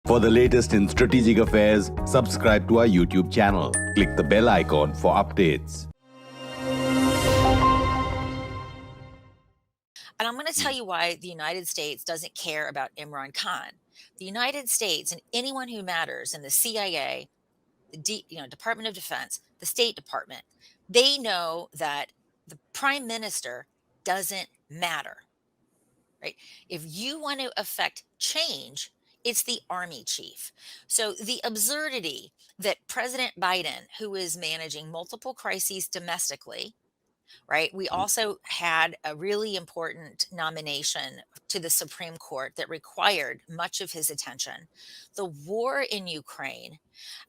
For the latest in strategic affairs, subscribe to our YouTube channel. Click the bell icon for updates. And I'm going to tell you why the United States doesn't care about Imran Khan. The United States and anyone who matters in the CIA, the Department of Defense, the State Department, they know that the prime minister doesn't matter, right? If you want to affect change, it's the army chief. So the absurdity that President Biden, who is managing multiple crises domestically, right? We also had a really important nomination to the Supreme Court that required much of his attention. The war in Ukraine.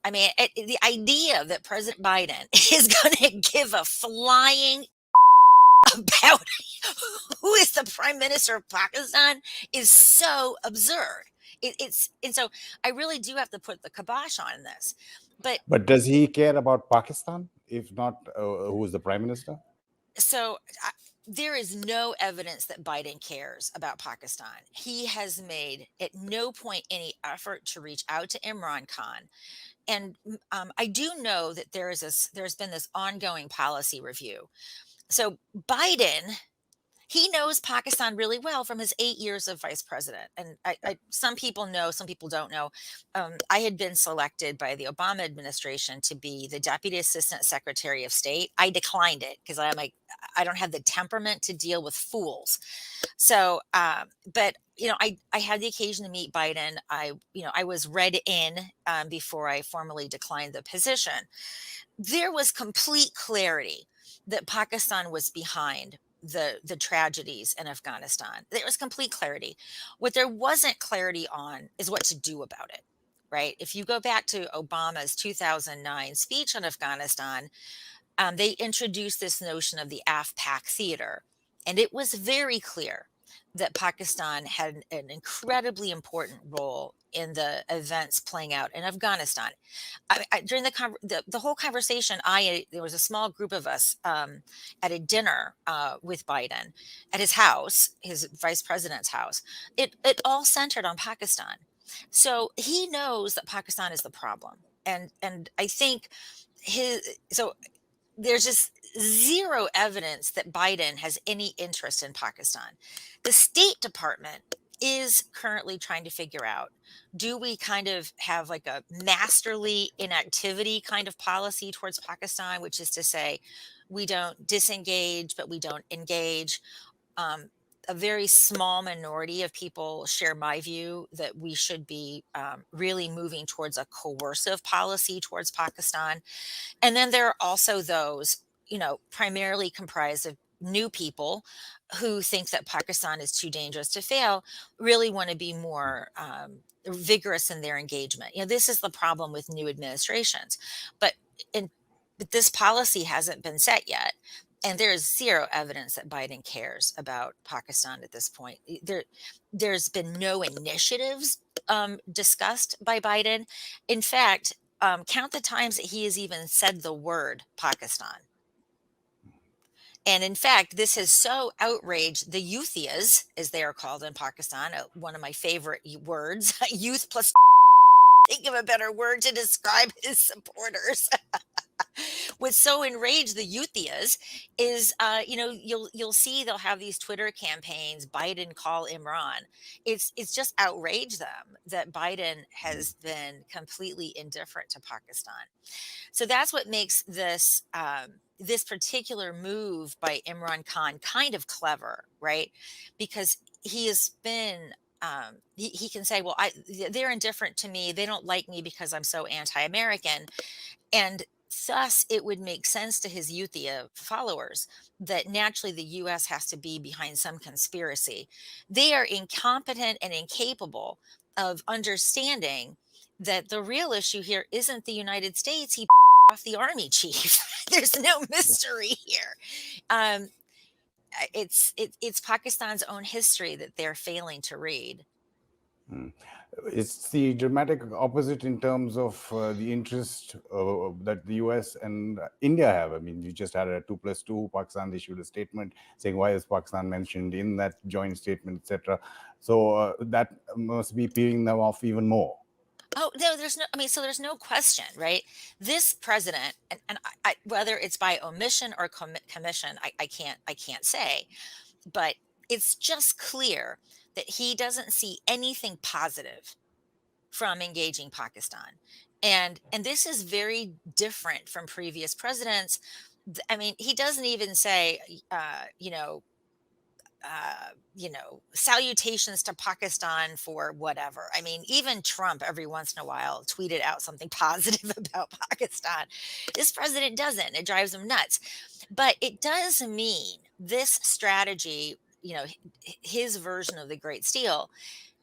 I mean, the idea that President Biden is going to give a flying about who is the prime minister of Pakistan is so absurd. And so I really do have to put the kibosh on this. But does he care about Pakistan? If not, who is the prime minister? So there is no evidence that Biden cares about Pakistan. He has made at no point any effort to reach out to Imran Khan. And I do know that there's been this ongoing policy review. So Biden, he knows Pakistan really well from his 8 years of vice president. And some people know, some people don't know. I had been selected by the Obama administration to be the Deputy Assistant Secretary of State. I declined it because I'm like, I don't have the temperament to deal with fools. So, but I had the occasion to meet Biden. I was read in before I formally declined the position. There was complete clarity that Pakistan was behind the tragedies in Afghanistan. There was complete clarity. What there wasn't clarity on is what to do about it, right? If you go back to Obama's 2009 speech on Afghanistan, they introduced this notion of the AF-PAK theater. And it was very clear that Pakistan had an incredibly important role in the events playing out in Afghanistan. During the whole conversation, there was a small group of us at a dinner with Biden at his house, his vice president's house. It all centered on Pakistan. So he knows that Pakistan is the problem. And I think there's just zero evidence that Biden has any interest in Pakistan. The State Department is currently trying to figure out, do we kind of have like a masterly inactivity kind of policy towards Pakistan, which is to say we don't disengage, but we don't engage. A very small minority of people share my view that we should be really moving towards a coercive policy towards Pakistan. And then there are also those, primarily comprised of new people who think that Pakistan is too dangerous to fail, really want to be more vigorous in their engagement. This is the problem with new administrations. But this policy hasn't been set yet. And there is zero evidence that Biden cares about Pakistan at this point. There's been no initiatives discussed by Biden. In fact, count the times that he has even said the word Pakistan. And in fact, this has so outraged the youthias, as they are called in Pakistan, one of my favorite words, youth plus think of a better word to describe his supporters. What's so enraged the youthias is, you'll see they'll have these Twitter campaigns, Biden call Imran. It's just outraged them that Biden has been completely indifferent to Pakistan. So that's what makes this particular move by Imran Khan kind of clever, right? Because he has been he can say, well, they're indifferent to me. They don't like me because I'm so anti-American. And thus, it would make sense to his Youthia followers that naturally the U.S. has to be behind some conspiracy. They are incompetent and incapable of understanding that the real issue here isn't the United States. He off the army chief. There's no mystery here. It's Pakistan's own history that they're failing to read. It's the dramatic opposite in terms of the interest that the US and India have. I mean, you just had a 2+2. Pakistan issued a statement saying, why is Pakistan mentioned in that joint statement, etc. So that must be peeling them off even more. Oh, no, there's no, I mean, so there's no question, right? This president, and whether it's by omission or commission, I can't say, but it's just clear that he doesn't see anything positive from engaging Pakistan. And this is very different from previous presidents. I mean, he doesn't even say, uh, you know, salutations to Pakistan for whatever. I mean, even Trump every once in a while tweeted out something positive about Pakistan. This president doesn't. It drives him nuts. But it does mean this strategy, his version of the Great Steal,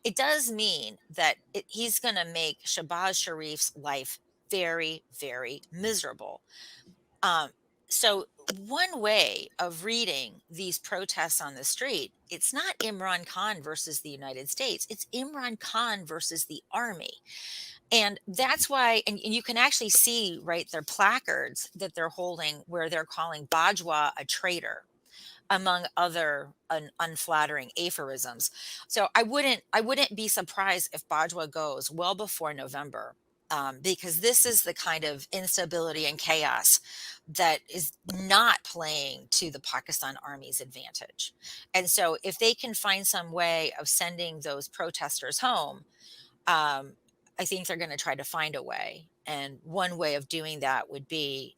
it does mean that he's going to make Shabazz Sharif's life very, very miserable. Um, so one way of reading these protests on the street, it's not Imran Khan versus the United States, it's Imran Khan versus the army. And that's why, and you can actually see, right, their placards that they're holding where they're calling Bajwa a traitor, among other unflattering aphorisms. So I wouldn't be surprised if Bajwa goes well before November, because this is the kind of instability and chaos that is not playing to the Pakistan Army's advantage. And so if they can find some way of sending those protesters home, um, I think they're going to try to find a way. And one way of doing that would be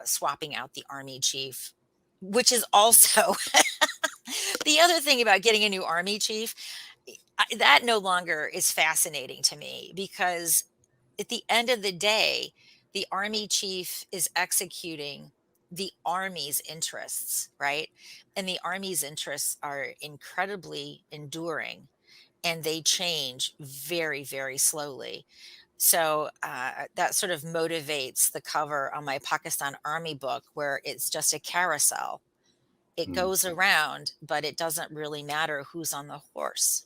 swapping out the army chief, which is also the other thing about getting a new army chief. That no longer is fascinating to me, because at the end of the day, the army chief is executing the army's interests, right? And the army's interests are incredibly enduring, and they change very, very slowly. So that sort of motivates the cover on my Pakistan Army book, where it's just a carousel. It Mm. goes around, but it doesn't really matter who's on the horse.